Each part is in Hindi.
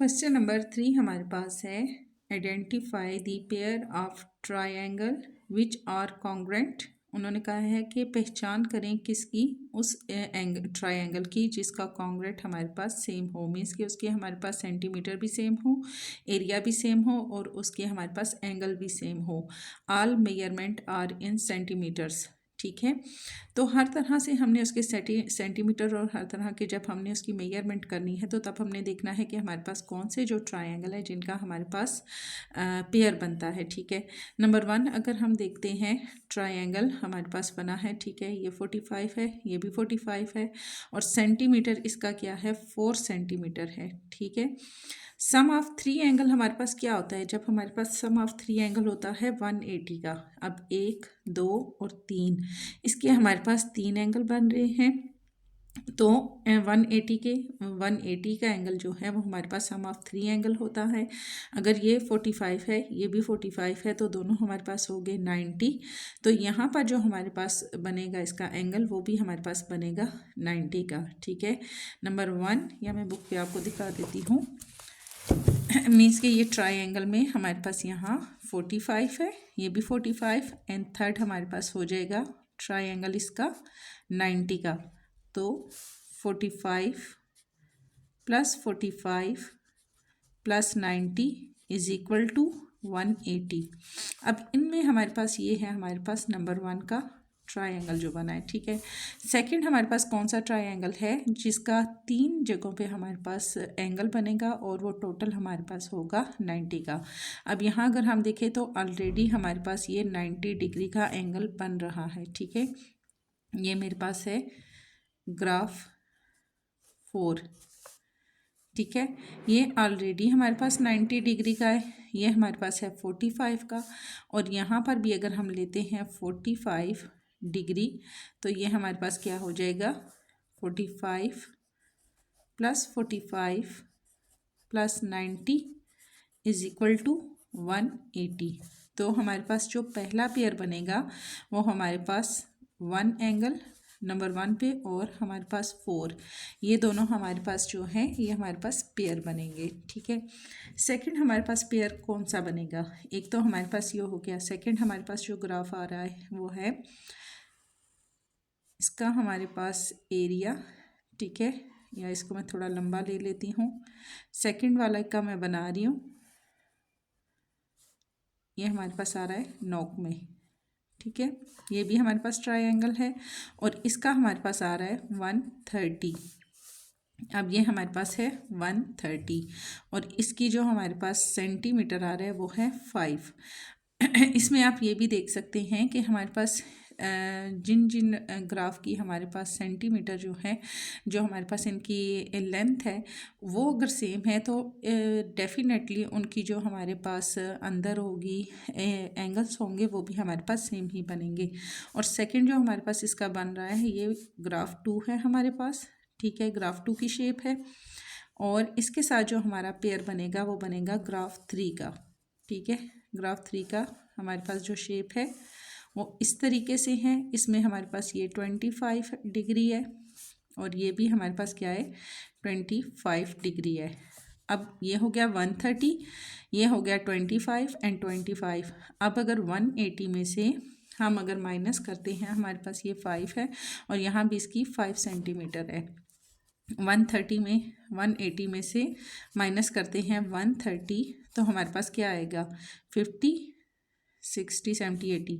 क्वेश्चन नंबर 3 हमारे पास है, identify the pair of triangle which are congruent. उन्होंने कहा है कि पहचान करें किसकी, उस ट्रायंगल की जिसका कॉन्ग्रुएंट हमारे पास सेम हो, मीन्स कि उसके हमारे पास सेंटीमीटर भी सेम हो, एरिया भी सेम हो और उसके हमारे पास एंगल भी सेम हो। All measurement are in centimetres. ठीक है, तो हर तरह से हमने उसके सेंटीमीटर और हर तरह के जब हमने उसकी मेजरमेंट करनी है तो तब हमने देखना है कि हमारे पास कौन से जो ट्रायंगल है जिनका हमारे पास पेयर बनता है। ठीक है, नंबर 1 अगर हम देखते हैं, ट्रायंगल हमारे पास बना है। ठीक है, ये 45 है, ये भी 45 है और सेंटीमीटर इसका क्या है, 4 सेंटीमीटर है। ठीक है, सम ऑफ 3 एंगल हमारे पास क्या होता है, जब हमारे पास सम ऑफ 3 एंगल होता है 180 का। अब 1 2 और 3, इसके हमारे पास 3 एंगल बन रहे हैं। तो 180 का एंगल जो है वो हमारे पास सम ऑफ 3 एंगल होता है। अगर ये 45 है, ये भी 45 है, तो दोनों हमारे पास हो गए 90। तो यहाँ पर जो हमारे पास बनेगा इसका एंगल वो भी हमारे पास बनेगा 90 का। ठीक है, नंबर 1 या मैं बुक पे आपको दिखा देती हूँ। मीन्स कि ये ट्रायंगल में हमारे पास यहाँ 45 है, ये भी 45 एंड थर्ड हमारे पास हो जाएगा ट्रायंगल इसका 90 का। तो 45 plus 45 plus 90 is equal to 180। अब इनमें हमारे पास ये है, हमारे पास नंबर 1 का ट्रायंगल जो बना है। ठीक है, सेकंड हमारे पास कौन सा ट्रायंगल है जिसका 3 जगहों पे हमारे पास एंगल बनेगा और वो टोटल हमारे पास होगा 90 का। अब यहाँ अगर हम देखें तो ऑलरेडी हमारे पास ये 90 डिग्री का एंगल बन रहा है। ठीक है, ये मेरे पास है ग्राफ 4। ठीक है, ये ऑलरेडी हमारे पास 90 डिग्री का है, ये हमारे पास है 45 का और यहाँ पर भी अगर हम लेते हैं 45 डिग्री तो ये हमारे पास क्या हो जाएगा, 45 plus 45 plus 90 is equal to 180। तो हमारे पास जो पहला पेयर बनेगा वो हमारे पास 1 एंगल नंबर 1 पे और हमारे पास 4, ये दोनों हमारे पास जो है ये हमारे पास पेयर बनेंगे। ठीक है, सेकंड हमारे पास पेयर कौन सा बनेगा, एक तो हमारे पास ये हो गया। सेकंड हमारे पास जो ग्राफ आ रहा है वो है इसका हमारे पास एरिया। ठीक है, या इसको मैं थोड़ा लंबा ले लेती हूँ। सेकंड वाला का मैं बना रही हूँ, ये हमारे पास आ रहा है नॉक में। ठीक है, ये भी हमारे पास ट्रायंगल है और इसका हमारे पास आ रहा है 130। अब ये हमारे पास है 130 और इसकी जो हमारे पास सेंटीमीटर आ रहा है वो है 5। इसमें आप ये भी देख सकते हैं कि हमारे पास जिन जिन ग्राफ की हमारे पास सेंटीमीटर जो है, जो हमारे पास इनकी लेंथ है वो अगर सेम है तो डेफिनेटली उनकी जो हमारे पास अंदर होगी एंगल्स होंगे वो भी हमारे पास सेम ही बनेंगे। और सेकंड जो हमारे पास इसका बन रहा है ये ग्राफ 2 है हमारे पास। ठीक है, ग्राफ 2 की शेप है और इसके साथ जो हमारा पेयर बनेगा वो बनेगा ग्राफ 3 का। ठीक है, ग्राफ 3 का हमारे पास जो शेप है वो इस तरीके से है। इसमें हमारे पास ये 25 डिग्री है और ये भी हमारे पास क्या है, 25 डिग्री है। अब ये हो गया 130, ये हो गया 25 एंड 25। अब अगर 180 में से हम अगर माइनस करते हैं, हमारे पास ये 5 है और यहाँ भी इसकी 5 सेंटीमीटर है। 130 में 180 में से माइनस करते हैं 130 तो हमारे पास क्या आएगा, 50 60 70 80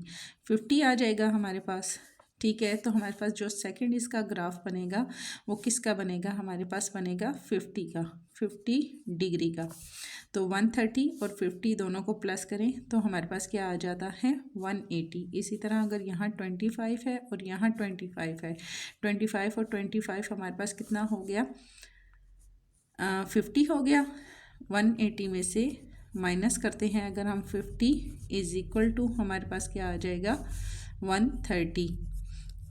50 आ जाएगा हमारे पास। ठीक है, तो हमारे पास जो सेकंड इसका ग्राफ बनेगा वो किसका बनेगा, हमारे पास बनेगा 50 का, 50 डिग्री का। तो 130 और 50 दोनों को प्लस करें तो हमारे पास क्या आ जाता है, 180। इसी तरह अगर यहाँ 25 है और यहाँ 25 है, 25 और 25 हमारे पास कितना हो गया, 50 हो गया। 180 में से माइनस करते हैं अगर हम 50 इज इक्वल टू हमारे पास क्या आ जाएगा, 130।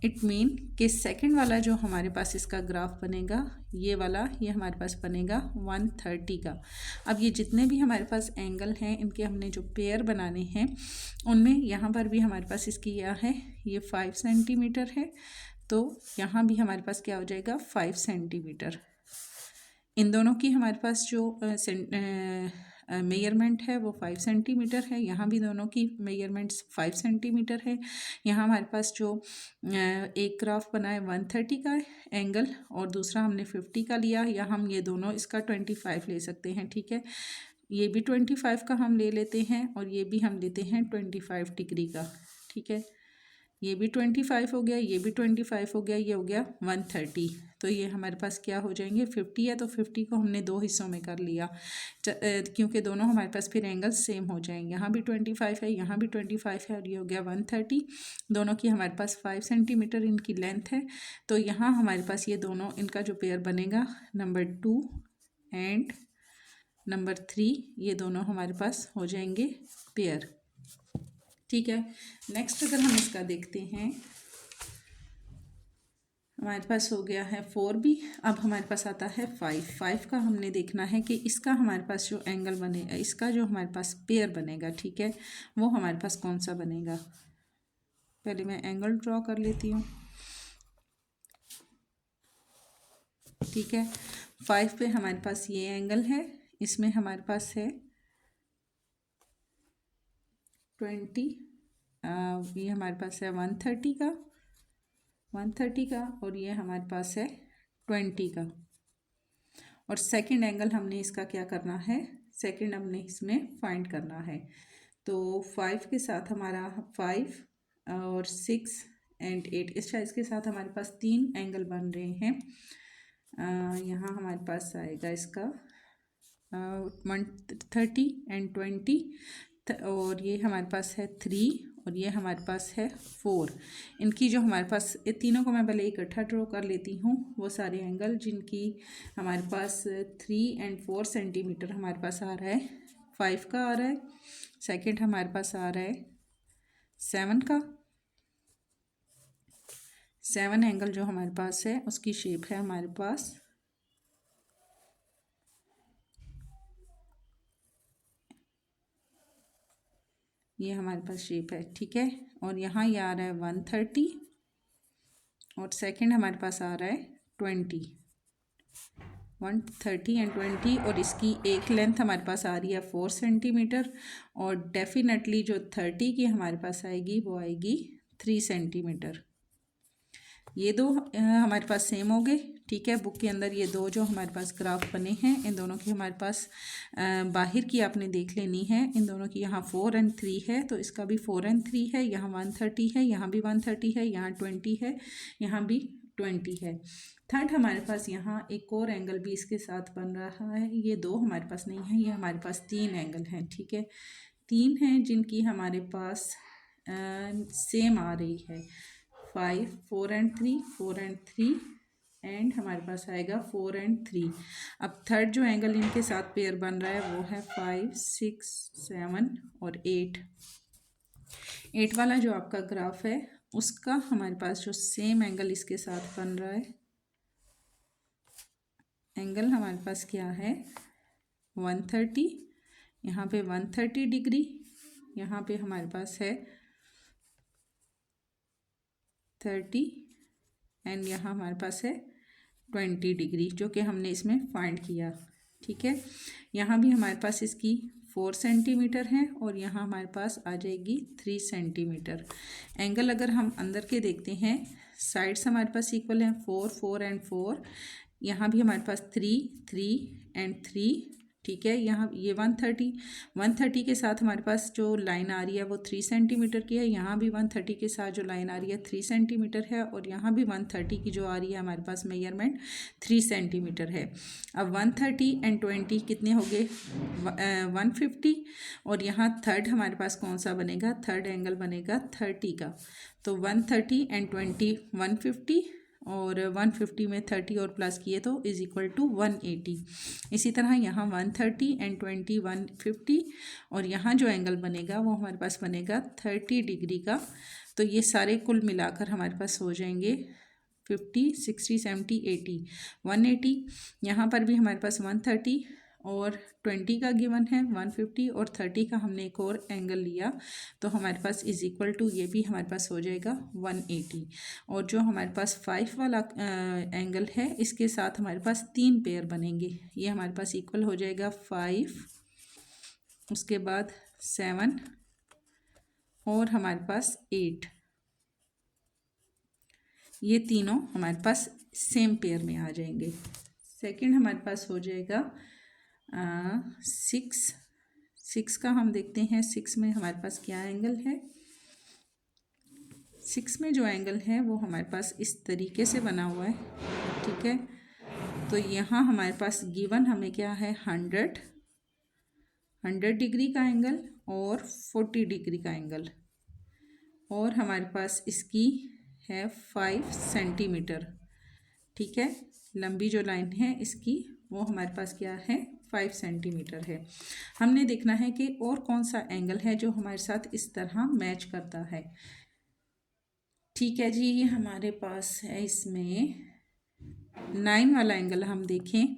इट मीन कि सेकंड वाला जो हमारे पास इसका ग्राफ बनेगा ये वाला, ये हमारे पास बनेगा 130 का। अब ये जितने भी हमारे पास एंगल हैं इनके हमने जो पेयर बनाने हैं उनमें यहाँ पर भी हमारे पास इसकी क्या है, ये 5 सेंटीमीटर है, तो यहाँ भी हमारे पास क्या हो जाएगा 5 सेंटीमीटर। इन दोनों की हमारे पास जो मेजरमेंट है वो 5 सेंटीमीटर है। यहाँ भी दोनों की मेजरमेंट्स 5 सेंटीमीटर है। यहाँ हमारे पास जो एक ग्राफ बना है 130 का एंगल और दूसरा हमने 50 का लिया, या हम ये दोनों इसका 25 ले सकते हैं। ठीक है, ये भी 25 का हम ले लेते हैं और ये भी हम लेते हैं 25 डिग्री का। ठीक है, ये भी 25 हो गया, ये भी 25 हो गया, ये हो गया 130। तो ये हमारे पास क्या हो जाएंगे, 50 है तो 50 को हमने दो हिस्सों में कर लिया क्योंकि दोनों हमारे पास फिर एंगल्स सेम हो जाएंगे। यहाँ भी 25 है, यहाँ भी 25 है और ये हो गया 130। दोनों की हमारे पास 5 सेंटीमीटर इनकी लेंथ है। तो यहाँ हमारे पास ये दोनों इनका जो पेयर बनेगा नंबर 2 एंड नंबर 3, ये दोनों हमारे पास हो जाएंगे पेयर। ठीक है, नेक्स्ट अगर हम इसका देखते हैं, हमारे पास हो गया है 4B। अब हमारे पास आता है 5 का हमने देखना है कि इसका हमारे पास जो एंगल बनेगा, इसका जो हमारे पास पेयर बनेगा, ठीक है, वो हमारे पास कौन सा बनेगा। पहले मैं एंगल ड्रॉ कर लेती हूँ। ठीक है, 5 पे हमारे पास ये एंगल है, इसमें हमारे पास है 20, ये हमारे पास है 130 का और ये हमारे पास है 20 का। और सेकंड एंगल हमने इसका क्या करना है, सेकंड हमने इसमें फाइंड करना है। तो 5 के साथ हमारा 5 और 6 एंड 8 इस साइज के साथ हमारे पास 3 एंगल बन रहे हैं। यहाँ हमारे पास आएगा इसका 130 एंड 20 और ये हमारे पास है 3 और ये हमारे पास है 4। इनकी जो हमारे पास, ये तीनों को मैं पहले इकट्ठा ड्रॉ कर लेती हूँ। वो सारे एंगल जिनकी हमारे पास 3 एंड 4 सेंटीमीटर हमारे पास आ रहा है, 5 का आ रहा है, सेकंड हमारे पास आ रहा है 7 का। 7 एंगल जो हमारे पास है उसकी शेप है हमारे पास ये हमारे पास शेप है। ठीक है, और यहाँ ये आ रहा है 130 और सेकंड हमारे पास आ रहा है 20, 130 एंड 20 और इसकी एक लेंथ हमारे पास आ रही है 4 सेंटीमीटर और डेफिनेटली जो 30 की हमारे पास आएगी वो आएगी 3 सेंटीमीटर। ये दो हमारे पास सेम हो गए। ठीक है, बुक के अंदर ये दो जो हमारे पास ग्राफ बने हैं, इन दोनों की हमारे पास बाहर की आपने देख लेनी है। इन दोनों की यहाँ 4 एंड 3 है तो इसका भी 4 एंड 3 है। यहाँ 130 है, यहाँ भी 130 है, यहाँ 20 है, यहाँ भी 20 है। थर्ड हमारे पास यहाँ एक और एंगल भी इसके साथ बन रहा है। ये दो हमारे पास नहीं है, ये हमारे पास 3 एंगल हैं। ठीक है, 3 हैं जिनकी हमारे पास सेम आ रही है 5, 4 एंड 3, 4 एंड 3 एंड हमारे पास आएगा 4 एंड 3। अब थर्ड जो एंगल इनके साथ पेयर बन रहा है वो है 5, 6, 7 और 8। 8 वाला जो आपका ग्राफ है उसका हमारे पास जो सेम एंगल इसके साथ बन रहा है, एंगल हमारे पास क्या है 130, यहाँ पे 130 डिग्री, यहाँ पे हमारे पास है 30 एंड यहाँ हमारे पास है 20 डिग्री जो कि हमने इसमें फाइंड किया। ठीक है, यहाँ भी हमारे पास इसकी 4 सेंटीमीटर है और यहाँ हमारे पास आ जाएगी 3 सेंटीमीटर। एंगल अगर हम अंदर के देखते हैं, साइड्स हमारे पास इक्वल हैं 4, 4 एंड 4। यहाँ भी हमारे पास 3, 3 एंड 3। ठीक है, यहाँ ये 130 के साथ हमारे पास जो लाइन आ रही है वो 3 सेंटीमीटर की है। यहाँ भी 130 के साथ जो लाइन आ रही है 3 सेंटीमीटर है और यहाँ भी 130 की जो आ रही है हमारे पास मेजरमेंट 3 सेंटीमीटर है। अब 130 एंड 20 कितने हो गए 150 और यहाँ थर्ड हमारे पास कौन सा बनेगा, थर्ड एंगल बनेगा 30 का। तो 130 एंड 20 150 और 150 में 30 और प्लस किए तो इज इक्वल टू 180। इसी तरह यहाँ 130 एंड 20 150 और यहाँ जो एंगल बनेगा वो हमारे पास बनेगा 30 डिग्री का। तो ये सारे कुल मिलाकर हमारे पास हो जाएंगे 50, 60, 70, 80, 180। यहाँ पर भी हमारे पास 130 और 20 का गिवन है 150 और 30 का हमने एक और एंगल लिया तो हमारे पास इज इक्वल टू ये भी हमारे पास हो जाएगा 180। और जो हमारे पास 5 वाला एंगल है इसके साथ हमारे पास 3 पेयर बनेंगे। ये हमारे पास इक्वल हो जाएगा 5, उसके बाद 7 और हमारे पास 8। ये तीनों हमारे पास सेम पेयर में आ जाएंगे। सेकंड हमारे पास हो जाएगा 6 का हम देखते हैं 6 में हमारे पास क्या एंगल है। 6 में जो एंगल है वो हमारे पास इस तरीके से बना हुआ है, ठीक है। तो यहाँ हमारे पास गिवन हमें क्या है 100 डिग्री का एंगल और 40 डिग्री का एंगल, और हमारे पास इसकी है 5 सेंटीमीटर, ठीक है। लंबी जो लाइन है इसकी वो हमारे पास क्या है 5 सेंटीमीटर है। हमने देखना है कि और कौन सा एंगल है जो हमारे साथ इस तरह मैच करता है, ठीक है जी। ये हमारे पास है इसमें 9 वाला एंगल हम देखें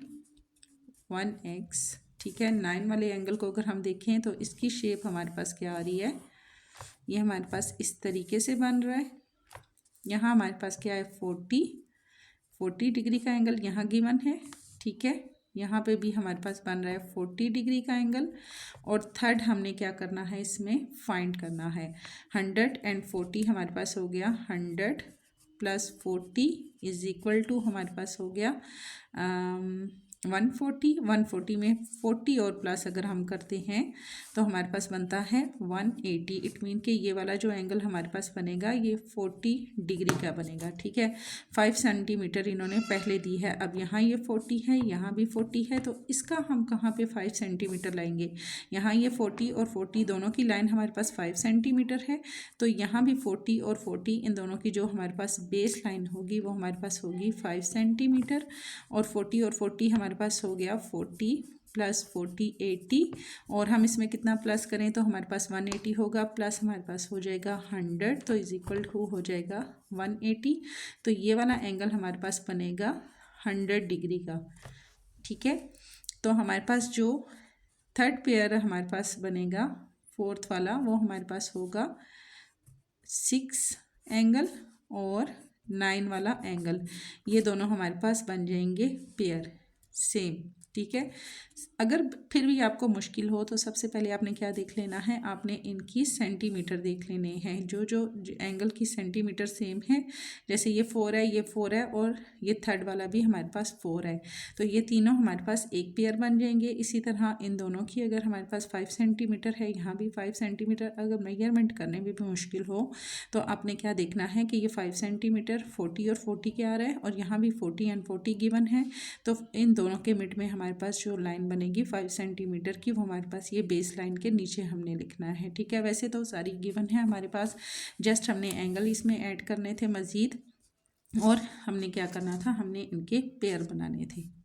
1x, ठीक है। 9 वाले एंगल को अगर हम देखें तो इसकी शेप हमारे पास क्या आ रही है, ये हमारे पास इस तरीके से बन रहा है। यहाँ हमारे पास क्या है 40 डिग्री का एंगल यहाँ गिवन है, ठीक है। यहाँ पे भी हमारे पास बन रहा है 40 डिग्री का एंगल। और थर्ड हमने क्या करना है इसमें फाइंड करना है 140 हमारे पास हो गया 100 प्लस 40 इज इक्वल टू हमारे पास हो गया 140 में 40 और प्लस अगर हम करते हैं तो हमारे पास बनता है 180। इट मीन कि ये वाला जो एंगल हमारे पास बनेगा ये 40 डिग्री का बनेगा, ठीक है। 5 सेंटीमीटर इन्होंने पहले दी है, अब यहाँ ये 40 है, यहाँ भी 40 है, तो इसका हम कहाँ पे 5 सेंटीमीटर लाएंगे। यहाँ ये 40 और 40 दोनों की लाइन हमारे पास 5 सेंटीमीटर है, तो यहाँ भी 40 और 40 इन दोनों की जो हमारे पास बेस लाइन होगी वो हमारे पास होगी 5 सेंटीमीटर। और 40 और 40 हमारे पास हो गया 40 प्लस 40 80, और हम इसमें कितना प्लस करें तो हमारे पास 180 होगा, प्लस हमारे पास हो जाएगा 100, तो इज इक्वल टू हो जाएगा 180। तो ये वाला एंगल हमारे पास बनेगा 100 डिग्री का, ठीक है। तो हमारे पास जो थर्ड पेयर हमारे पास बनेगा फोर्थ वाला वो हमारे पास होगा 6 एंगल और 9 वाला एंगल, ये दोनों हमारे पास बन जाएंगे पेयर सेम, ठीक है। अगर फिर भी आपको मुश्किल हो तो सबसे पहले आपने क्या देख लेना है, आपने इनकी सेंटीमीटर देख लेने हैं। जो जो एंगल की सेंटीमीटर सेम है, जैसे ये 4 है, ये 4 है और ये थर्ड वाला भी हमारे पास 4 है, तो ये तीनों हमारे पास एक पेयर बन जाएंगे। इसी तरह इन दोनों की अगर हमारे पास 5 सेंटीमीटर है, यहाँ भी 5 सेंटीमीटर, अगर मेजरमेंट करने में भी मुश्किल हो तो आपने क्या देखना है कि ये 5 सेंटीमीटर 40 और 40 क्या आ रहा है, और यहाँ भी 40 एंड 40 गिवन है, तो इन दोनों के मिड में हमारे पास जो लाइन बनेगी 5 सेंटीमीटर की वो हमारे पास ये बेस लाइन के नीचे हमने लिखना है, ठीक है। वैसे तो सारी गिवन है हमारे पास, जस्ट हमने एंगल इसमें ऐड करने थे मज़ीद, और हमने क्या करना था, हमने इनके पेयर बनाने थे।